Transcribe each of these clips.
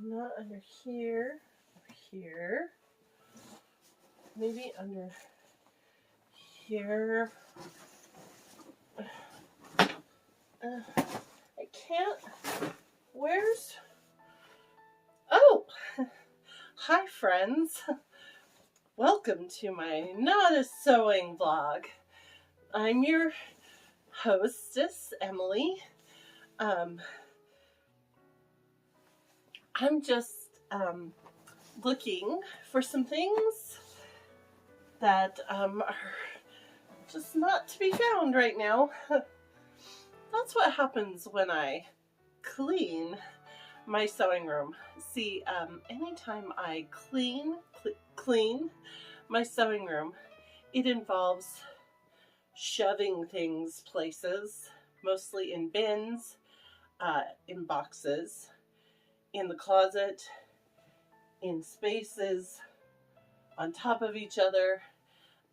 Not under here. Over here. Maybe under here. I can't. Where's... Oh! Hi, friends. Welcome to my Not a Sewing vlog. I'm your hostess, Emily. I'm just looking for some things that are just not to be found right now. That's what happens when I clean my sewing room. See, anytime I clean my sewing room, it involves shoving things places, mostly in bins, in boxes, in the closet, in spaces, on top of each other,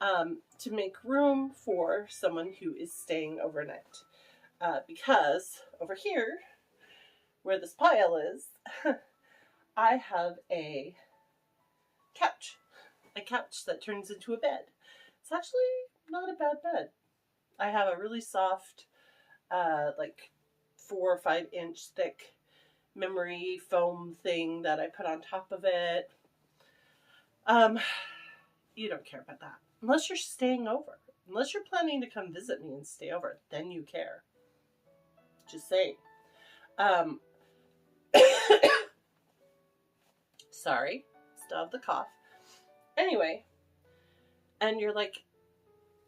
to make room for someone who is staying overnight. Because over here, where this pile is, I have a couch that turns into a bed. It's actually not a bad bed. I have a really soft, like 4 or 5 inch thick memory foam thing that I put on top of it. You don't care about that. Unless you're staying over. Unless you're planning to come visit me and stay over, then you care. Just saying. Sorry, still have the cough. Anyway, and you're like,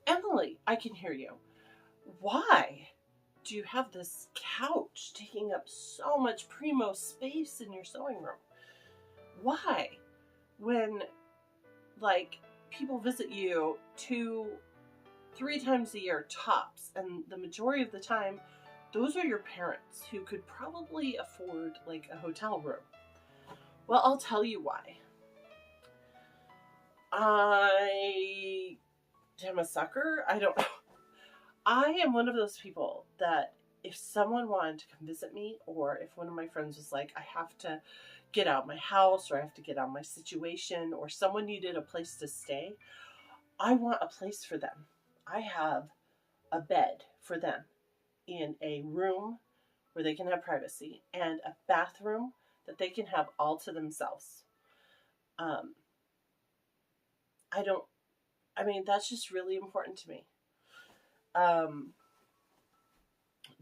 Emily, I can hear you. Why do you have this couch taking up so much primo space in your sewing room? Why? When, like, people visit you 2-3 times a year tops, and the majority of the time, those are your parents who could probably afford, like, a hotel room. Well, I'll tell you why. I am a sucker. I don't know. I am one of those people that if someone wanted to come visit me, or if one of my friends was like, I have to get out my house, or I have to get out of my situation, or someone needed a place to stay, I want a place for them. I have a bed for them in a room where they can have privacy, and a bathroom that they can have all to themselves. That's just really important to me.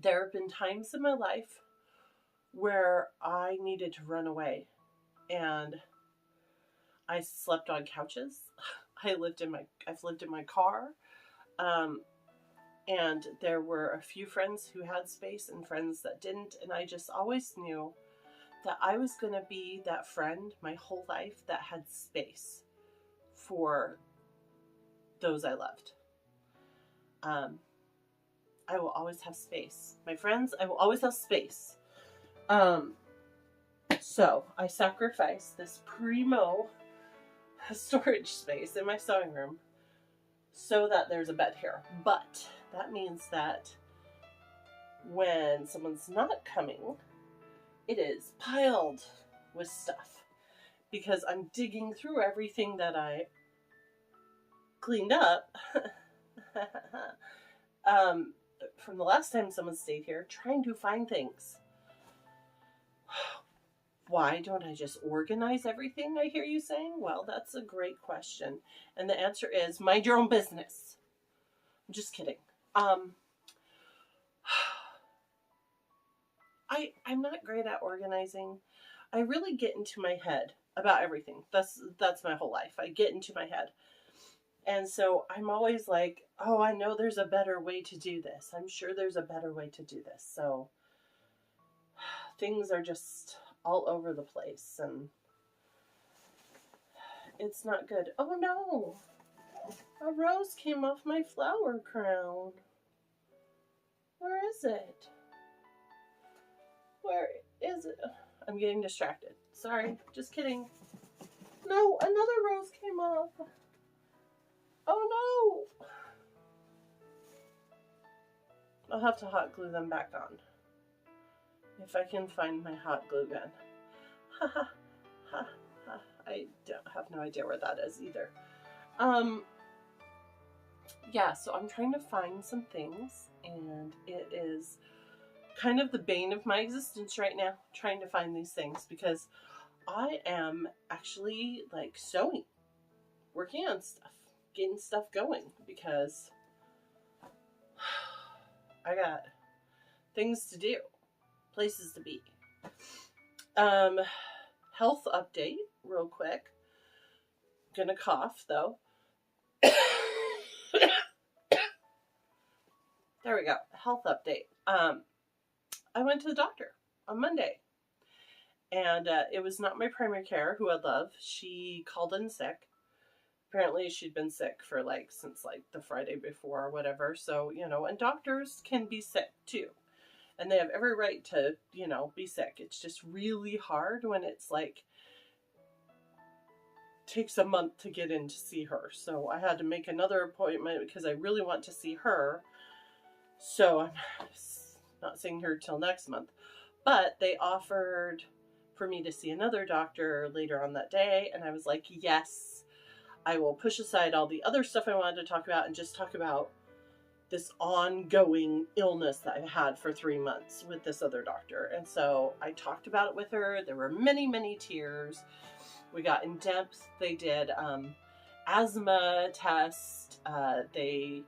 There have been times in my life where I needed to run away, and I slept on couches. I've lived in my car. And there were a few friends who had space and friends that didn't, and I just always knew that I was going to be that friend my whole life that had space for those I loved. I will always have space. My friends, I will always have space. So I sacrificed this primo storage space in my sewing room so that there's a bed here. But that means that when someone's not coming, it is piled with stuff because I'm digging through everything that I cleaned up from the last time someone stayed here, trying to find things. Why don't I just organize everything, I hear you saying? Well, that's a great question. And the answer is, mind your own business. I'm just kidding. I'm not great at organizing. I really get into my head about everything. That's my whole life. I get into my head. And so I'm always like, oh, I know there's a better way to do this. I'm sure there's a better way to do this. So things are just all over the place, and it's not good. Oh no! A rose came off my flower crown. Where is it? Where is it? I'm getting distracted. Sorry, just kidding. No, another rose came off. Oh no! I'll have to hot glue them back on. If I can find my hot glue gun. I don't have no idea where that is either. Yeah, so I'm trying to find some things, and it is kind of the bane of my existence right now, trying to find these things, because I am actually like sewing, working on stuff, getting stuff going, because I got things to do, places to be. Health update real quick. Gonna cough though. There we go. Health update. I went to the doctor on Monday, and it was not my primary care, who I love. She called in sick. Apparently she'd been sick for since the Friday before or whatever. So, and doctors can be sick too. And they have every right to, be sick. It's just really hard when it's takes a month to get in to see her. So I had to make another appointment because I really want to see her. So I'm not seeing her till next month. But they offered for me to see another doctor later on that day. And I was like, yes, I will push aside all the other stuff I wanted to talk about and just talk about this ongoing illness that I've had for 3 months with this other doctor. And so I talked about it with her. There were many, many tears. We got in depth. They did asthma test. They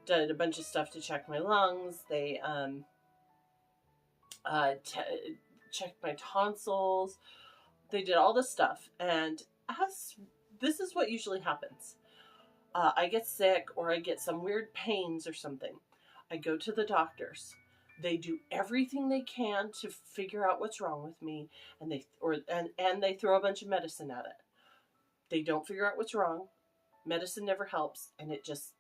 did a bunch of stuff to check my lungs. They checked my tonsils. They did all this stuff. And this is what usually happens. I get sick or I get some weird pains or something. I go to the doctors. They do everything they can to figure out what's wrong with me, and they throw a bunch of medicine at it. They don't figure out what's wrong. Medicine never helps, and it just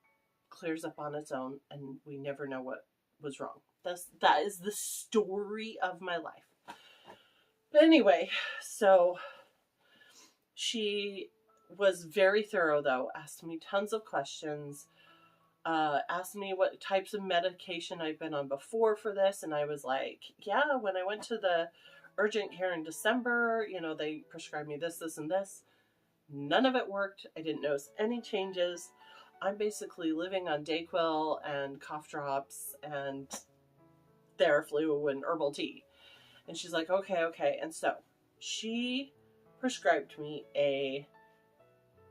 clears up on its own, and we never know what was wrong. That is the story of my life. But anyway, so she was very thorough, though. Asked me tons of questions. Asked me what types of medication I've been on before for this, and I was like, yeah, when I went to the urgent care in December, they prescribed me this, and this. None of it worked. I didn't notice any changes. I'm basically living on Dayquil and cough drops and Theraflu and herbal tea. And she's like, okay. And so she prescribed me a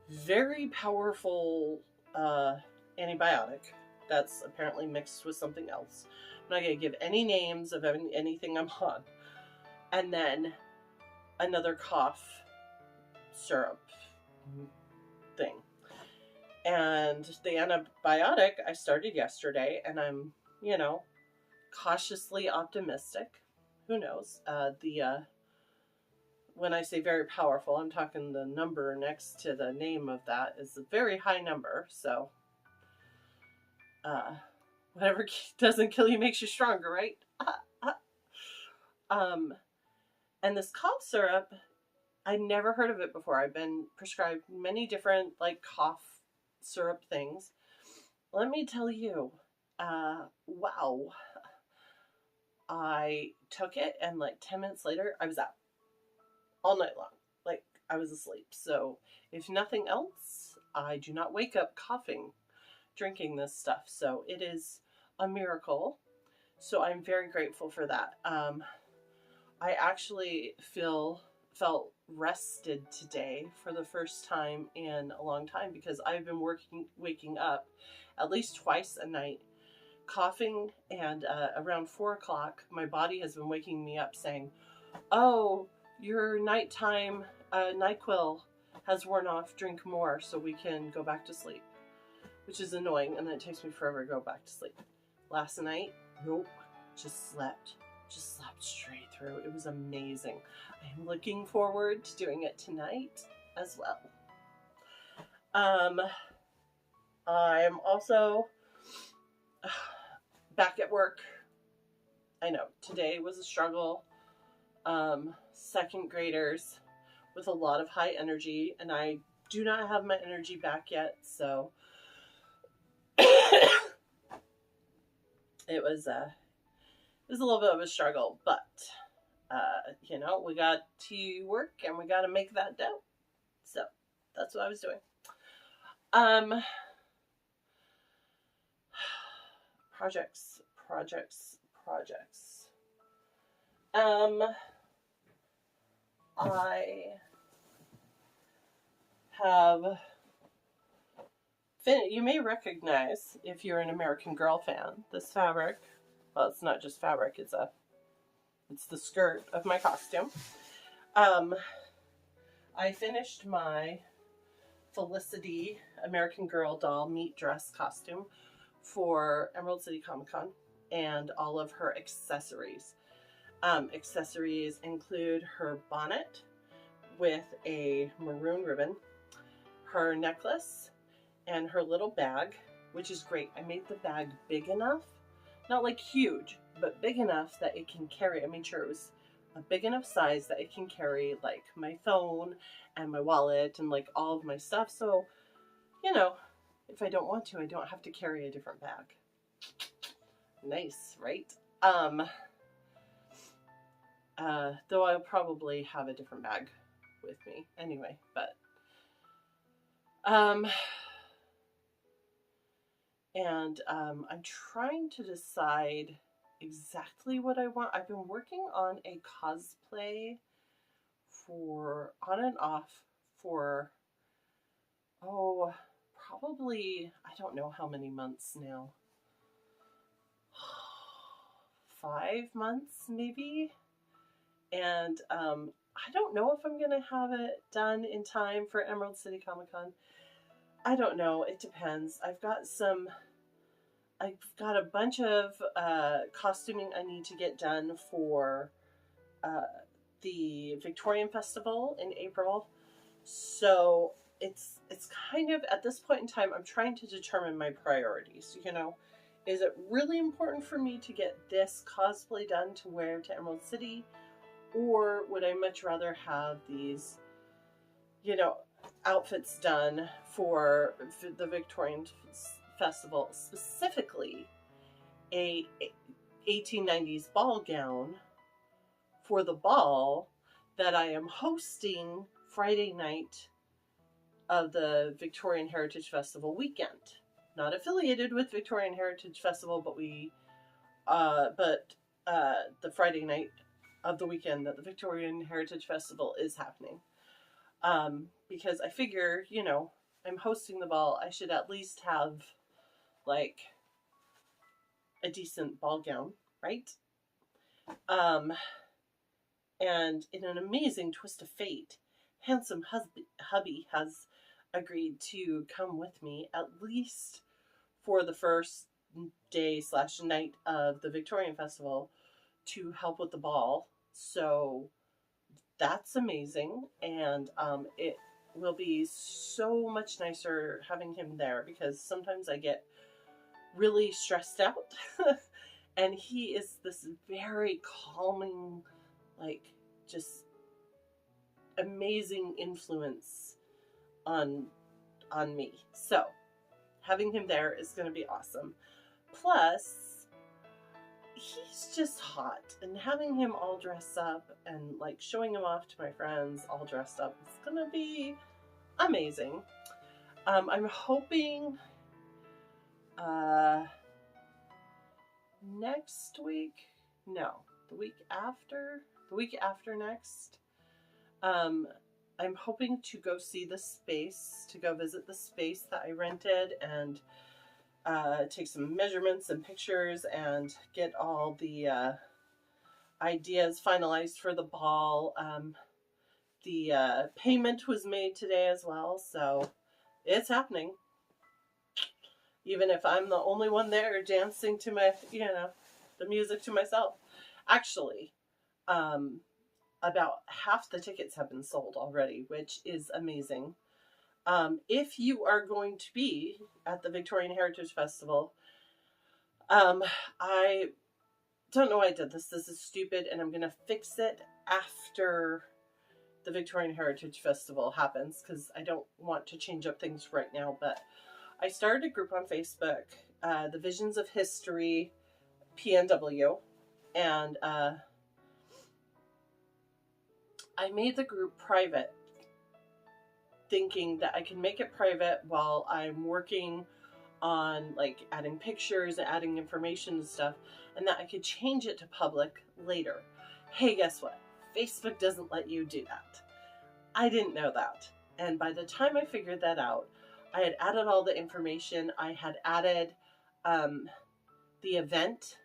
very powerful antibiotic that's apparently mixed with something else. I'm not going to give any names of anything I'm on. And then another cough syrup thing. And the antibiotic I started yesterday, and I'm, cautiously optimistic. Who knows? When I say very powerful, I'm talking the number next to the name of that is a very high number. So, whatever doesn't kill you makes you stronger, right? And this cough syrup, I'd never heard of it before. I've been prescribed many different cough syrup things. Let me tell you, wow. I took it, and 10 minutes later, I was out all night long. I was asleep. So if nothing else, I do not wake up coughing drinking this stuff. So it is a miracle. So I'm very grateful for that. I actually felt rested today for the first time in a long time, because I've been waking up at least twice a night coughing, and around 4 o'clock my body has been waking me up saying, oh, your nighttime NyQuil has worn off, drink more so we can go back to sleep, which is annoying, and then it takes me forever to go back to sleep. Last night, nope, just slept straight through. It was amazing. I'm looking forward to doing it tonight as well. I'm also back at work. I know today was a struggle. Second graders with a lot of high energy, and I do not have my energy back yet, so it was a little bit of a struggle, but You know, we got to work and we got to make that dough. So that's what I was doing. Projects, projects, projects. I have you may recognize, if you're an American Girl fan, this fabric. Well, it's not just fabric, it's the skirt of my costume. I finished my Felicity American Girl doll meet dress costume for Emerald City Comic Con and all of her accessories. Accessories include her bonnet with a maroon ribbon, her necklace, and her little bag, which is great. I made the bag big enough, not like huge, but big enough that it can carry, I made sure it was a big enough size that it can carry like my phone and my wallet and like all of my stuff. So, you know, if I don't want to, I don't have to carry a different bag. Nice, right? Though I'll probably have a different bag with me anyway, but I'm trying to decide exactly what I want. I've been working on a cosplay for on and off for probably, I don't know how many months now. 5 months maybe. And I don't know if I'm gonna have it done in time for Emerald City Comic Con. I don't know, it depends. I've got a bunch of costuming I need to get done for the Victorian Festival in April. So it's kind of, at this point in time, I'm trying to determine my priorities. You know, is it really important for me to get this cosplay done to wear to Emerald City? Or would I much rather have these, you know, outfits done for the Victorian Festival, specifically a 1890s ball gown for the ball that I am hosting Friday night of the Victorian Heritage Festival weekend. Not affiliated with Victorian Heritage Festival, but the Friday night of the weekend that the Victorian Heritage Festival is happening. Because I figure, you know, I'm hosting the ball, I should at least have like a decent ball gown, right? And in an amazing twist of fate, handsome hubby has agreed to come with me at least for the first day / night of the Victorian Festival to help with the ball. So that's amazing, and it will be so much nicer having him there, because sometimes I get really stressed out and he is this very calming, like, just amazing influence on me. So having him there is going to be awesome. Plus, he's just hot, and having him all dressed up and like showing him off to my friends all dressed up, it's gonna be amazing. I'm hoping next week, no, the week after next, I'm hoping to go see the space, to go visit the space that I rented and take some measurements and pictures and get all the ideas finalized for the ball. The payment was made today as well, so it's happening. Even if I'm the only one there dancing to my, you know, the music to myself. Actually, about half the tickets have been sold already, which is amazing. If you are going to be at the Victorian Heritage Festival, I don't know why I did this. This is stupid, and I'm going to fix it after the Victorian Heritage Festival happens, because I don't want to change up things right now. But I started a group on Facebook, the Visions of History PNW, and I made the group private, thinking that I can make it private while I'm working on like adding pictures and adding information and stuff, and that I could change it to public later. Hey, guess what? Facebook doesn't let you do that. I didn't know that. And by the time I figured that out, I had added all the information. I had added the event,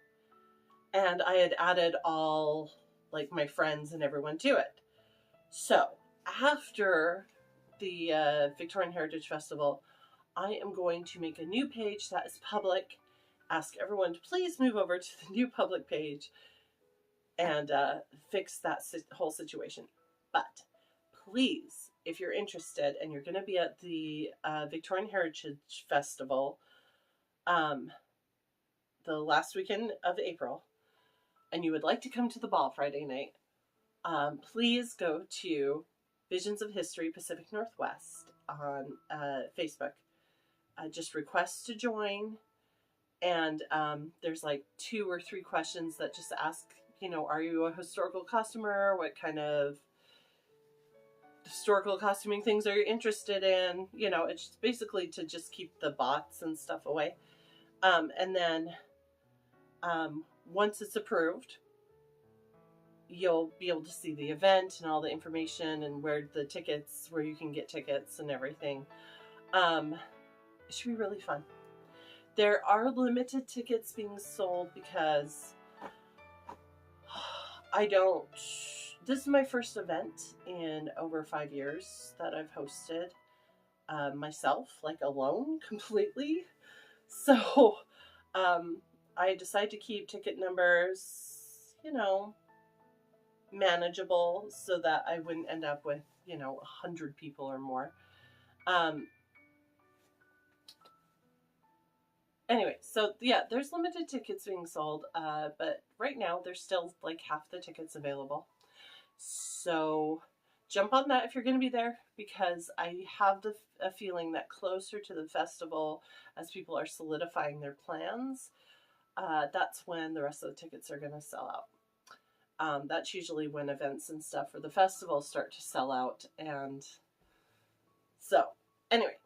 and I had added all like my friends and everyone to it. So after the Victorian Heritage Festival, I am going to make a new page that is public, ask everyone to please move over to the new public page, and fix that whole situation. But please, if you're interested and you're going to be at the Victorian Heritage Festival the last weekend of April, and you would like to come to the ball Friday night, please go to Visions of History Pacific Northwest on Facebook. Just request to join, and there's like 2 or 3 questions that just ask, you know, are you a historical costumer? What kind of historical costuming things are you interested in? You know, it's basically to just keep the bots and stuff away. And then once it's approved, you'll be able to see the event and all the information and where you can get tickets and everything. It should be really fun. There are limited tickets being sold because this is my first event in over 5 years that I've hosted myself, like alone, completely. So I decided to keep ticket numbers, you know, manageable so that I wouldn't end up with, you know, 100 people or more. Anyway, so yeah, there's limited tickets being sold, but right now there's still like half the tickets available. So jump on that if you're going to be there, because I have a feeling that closer to the festival, as people are solidifying their plans, that's when the rest of the tickets are going to sell out. That's usually when events and stuff for the festival start to sell out. And so anyway,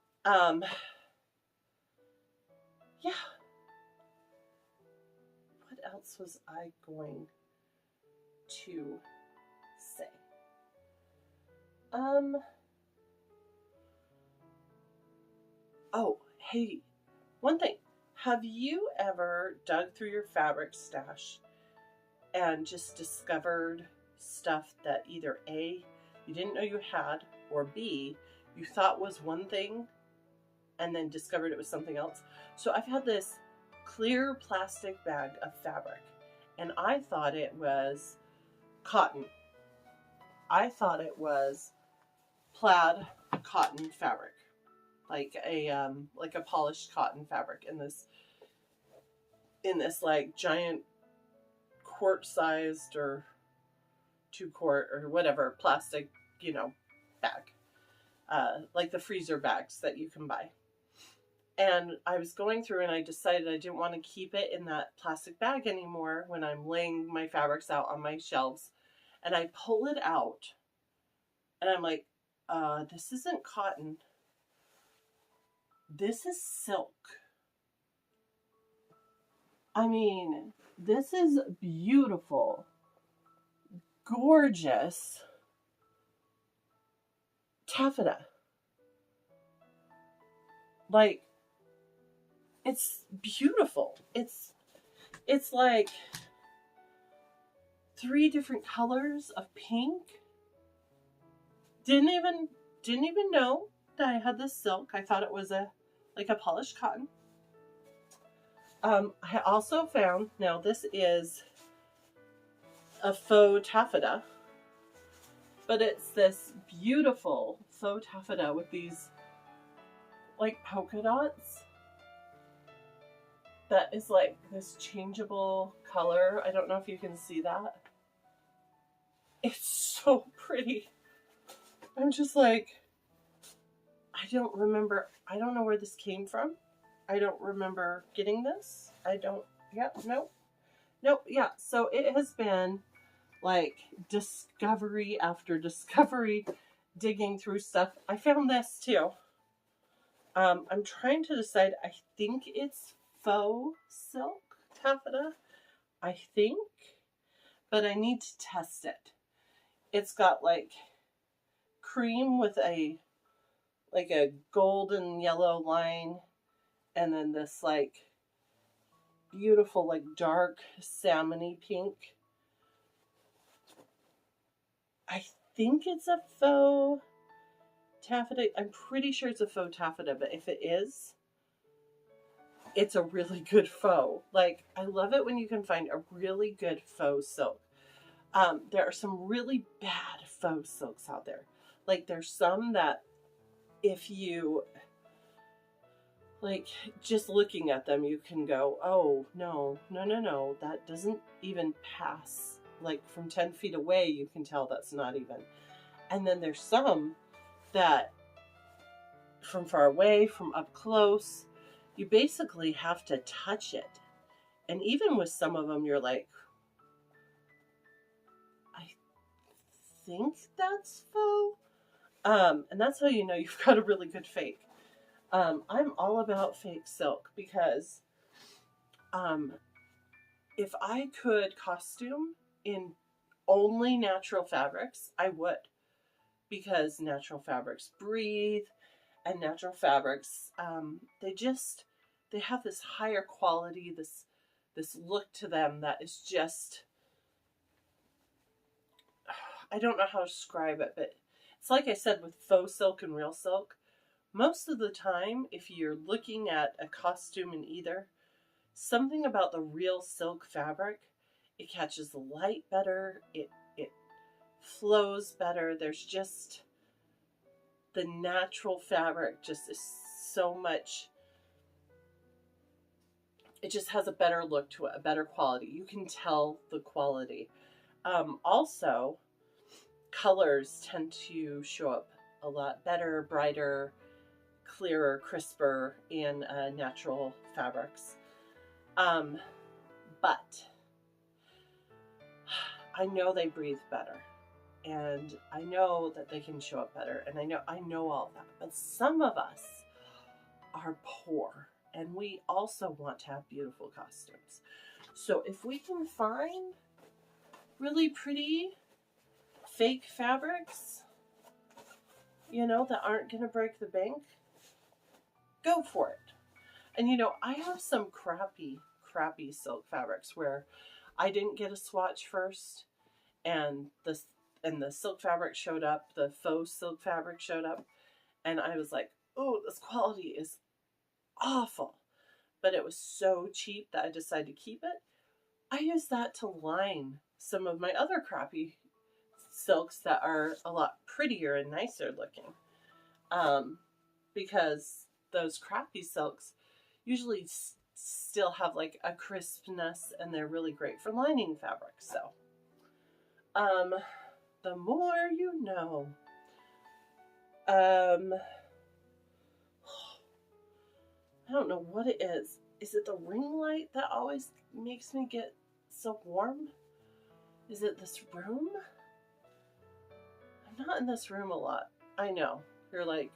yeah. What else was I going to say? Oh, hey, one thing. Have you ever dug through your fabric stash and just discovered stuff that either A, you didn't know you had, or B, you thought was one thing and then discovered it was something else? So I've had this clear plastic bag of fabric, and I thought it was cotton. I thought it was plaid cotton fabric, like a polished cotton fabric in this like giant quart-sized or 2-quart or whatever plastic, you know, bag, like the freezer bags that you can buy. And I was going through and I decided I didn't want to keep it in that plastic bag anymore when I'm laying my fabrics out on my shelves. And I pull it out and I'm like, this isn't cotton. This is silk. I mean, this is beautiful, gorgeous taffeta. Like, it's beautiful. It's like 3 different colors of pink. Didn't even know that I had this silk. I thought it was like a polished cotton. I also found, now this is a faux taffeta, but it's this beautiful faux taffeta with these like polka dots that is like this changeable color. I don't know if you can see that. It's so pretty. I'm just like, I don't know where this came from. I don't remember getting this. Nope. Yeah, so it has been like discovery after discovery, digging through stuff. I found this too. I'm trying to decide. I think it's faux silk taffeta. I think, but I need to test it. It's got like cream with a golden yellow line, and then this like beautiful like dark salmony pink. I think it's a faux taffeta. I'm pretty sure it's a faux taffeta, but if it is, it's a really good faux. Like, I love it when you can find a really good faux silk. There are some really bad faux silks out there. Like, there's some that if you, like, just looking at them, you can go, oh, no, that doesn't even pass. Like, from 10 feet away, you can tell that's not even. And then there's some that from far away, from up close, you basically have to touch it. And even with some of them, you're like, I think that's faux. And that's how you know you've got a really good fake. I'm all about fake silk because if I could costume in only natural fabrics, I would. Because natural fabrics breathe, and natural fabrics, they have this higher quality, this look to them that is just, I don't know how to describe it, but it's like I said with faux silk and real silk. Most of the time, if you're looking at a costume in either, something about the real silk fabric, it catches the light better, it flows better. There's just, the natural fabric just is so much, it just has a better look to it, a better quality. You can tell the quality. Also, colors tend to show up a lot better, brighter, clearer, crisper in natural fabrics. But I know they breathe better, and I know that they can show up better, and I know all that. But some of us are poor, and we also want to have beautiful costumes. So if we can find really pretty fake fabrics, that aren't going to break the bank, go for it. And I have some crappy silk fabrics where I didn't get a swatch first, and the silk fabric showed up, the faux silk fabric showed up, and I was like, oh, this quality is awful. But it was so cheap that I decided to keep it. I used that to line some of my other crappy silks that are a lot prettier and nicer looking. Because those crappy silks usually still have like a crispness, and they're really great for lining fabrics. So, the more you know. I don't know what it is. Is it the ring light that always makes me get so warm? Is it this room? I'm not in this room a lot. I know. You're like,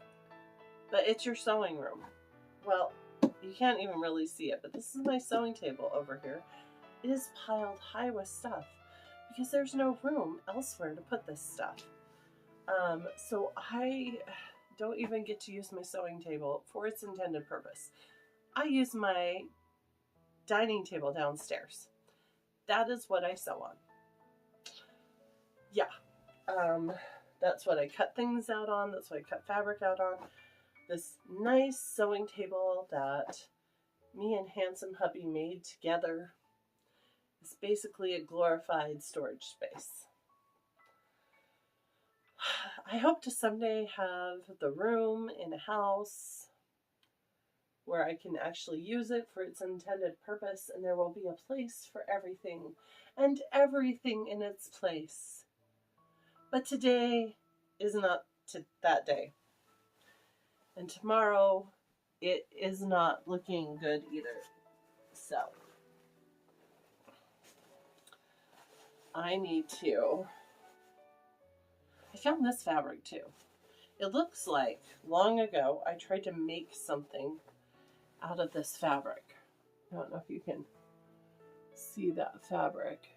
but it's your sewing room. Well, you can't even really see it, but this is my sewing table over here. It is piled high with stuff because there's no room elsewhere to put this stuff. So I don't even get to use my sewing table for its intended purpose. I use my dining table downstairs. That is what I sew on. Yeah. That's what I cut things out on. That's what I cut fabric out on. This nice sewing table that me and handsome hubby made together is basically a glorified storage space. I hope to someday have the room in a house where I can actually use it for its intended purpose, and there will be a place for everything, and everything in its place. But today is not that day. And tomorrow, it is not looking good either. So, I found this fabric too. It looks like long ago I tried to make something out of this fabric. I don't know if you can see that fabric.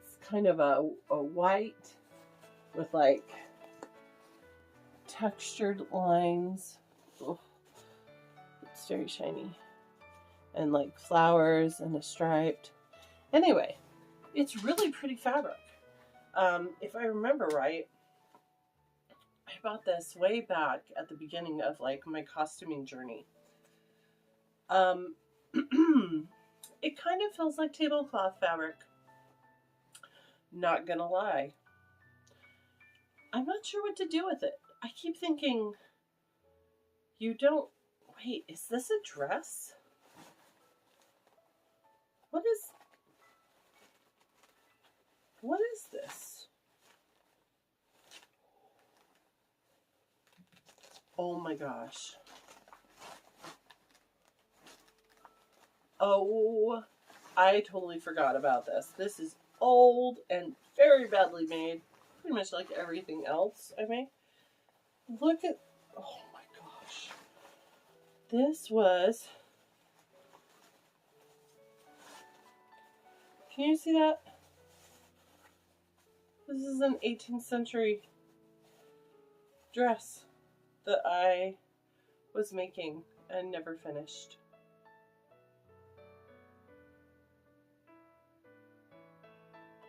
It's kind of a white with like textured lines. Oh, it's very shiny. And like flowers and a striped. Anyway, it's really pretty fabric. If I remember right, I bought this way back at the beginning of like my costuming journey. It kind of feels like tablecloth fabric. Not gonna lie. I'm not sure what to do with it. I keep thinking, wait, is this a dress? What is this? Oh my gosh. Oh, I totally forgot about this. This is old and very badly made. Pretty much like everything else I make. Look at, oh my gosh. This was, can you see that? This is an 18th century dress that I was making and never finished.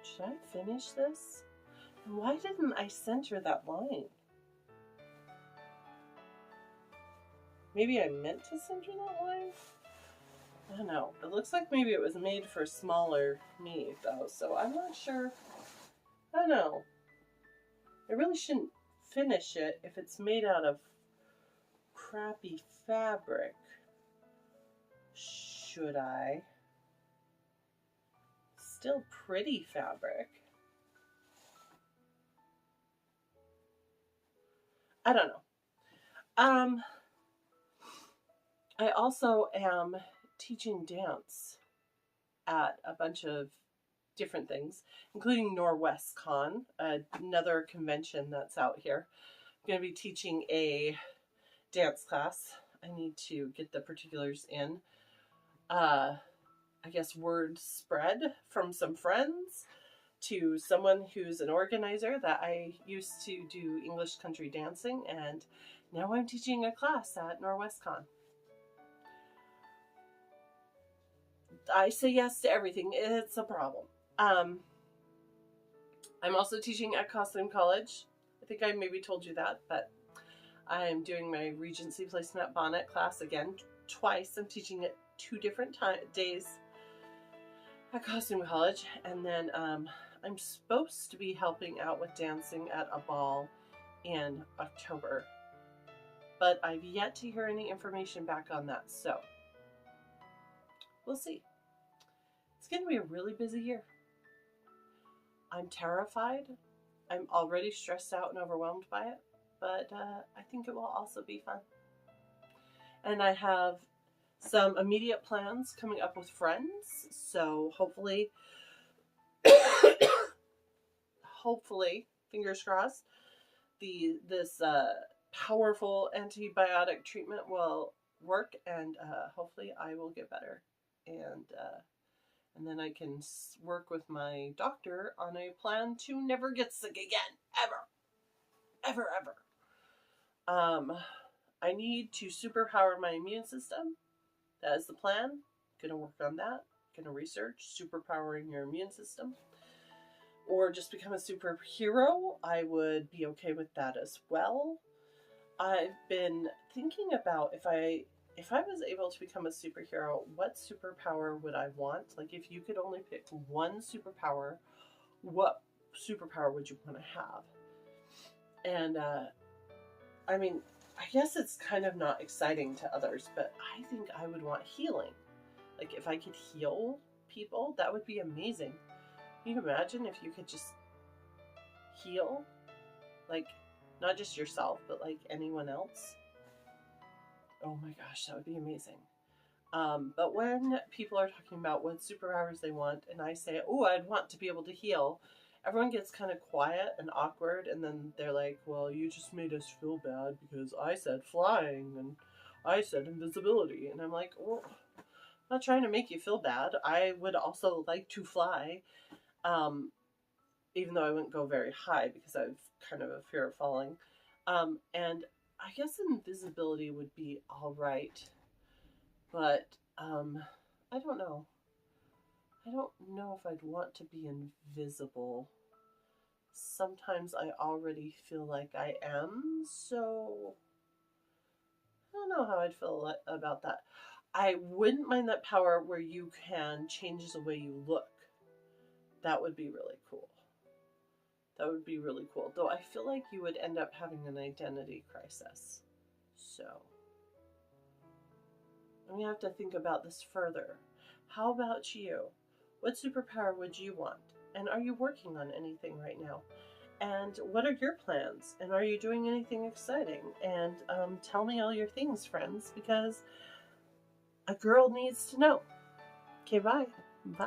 Should I finish this? And why didn't I center that line? Maybe I meant to center that line? I don't know. It looks like maybe it was made for smaller me though, so I'm not sure. I don't know. I really shouldn't finish it if it's made out of crappy fabric. Should I? Still pretty fabric. I don't know. I also am teaching dance at a bunch of different things, including Norwest Con, another convention that's out here. I'm going to be teaching a dance class. I need to get the particulars in. I guess word spread from some friends to someone who's an organizer that I used to do English country dancing, and now I'm teaching a class at Norwest Con. I say yes to everything. It's a problem. I'm also teaching at Costume College. I think I maybe told you that, but I'm doing my Regency Placemat Bonnet class again twice. I'm teaching it 2 different days at Costume College, and then I'm supposed to be helping out with dancing at a ball in October, but I've yet to hear any information back on that, so we'll see. It's going to be a really busy year. I'm terrified. I'm already stressed out and overwhelmed by it, but I think it will also be fun. And I have some immediate plans coming up with friends, so hopefully, fingers crossed, this powerful antibiotic treatment will work, and hopefully I will get better, and then I can work with my doctor on a plan to never get sick again, ever. I need to superpower my immune system. That is the plan. Gonna work on that. Gonna research superpowering your immune system. Or just become a superhero. I would be okay with that as well. I've been thinking about if I was able to become a superhero, what superpower would I want? Like, if you could only pick one superpower, what superpower would you want to have? And, I mean, I guess it's kind of not exciting to others, but I think I would want healing. Like, if I could heal people, that would be amazing. Can you imagine if you could just heal? Like, not just yourself, but like anyone else? Oh my gosh, that would be amazing. But when people are talking about what superpowers they want, and I say, oh, I'd want to be able to heal, everyone gets kind of quiet and awkward, and then they're like, well, you just made us feel bad because I said flying and I said invisibility. And I'm like, well, I'm not trying to make you feel bad. I would also like to fly, um, even though I wouldn't go very high because I've kind of a fear of falling. And I guess invisibility would be all right, but I don't know. I don't know if I'd want to be invisible. Sometimes I already feel like I am, so I don't know how I'd feel about that. I wouldn't mind that power where you can change the way you look. That would be really cool. That would be really cool. Though I feel like you would end up having an identity crisis. So I'm gonna have to think about this further. How about you? What superpower would you want? And are you working on anything right now? And what are your plans? And are you doing anything exciting? And tell me all your things, friends, because a girl needs to know. Okay, bye. Bye.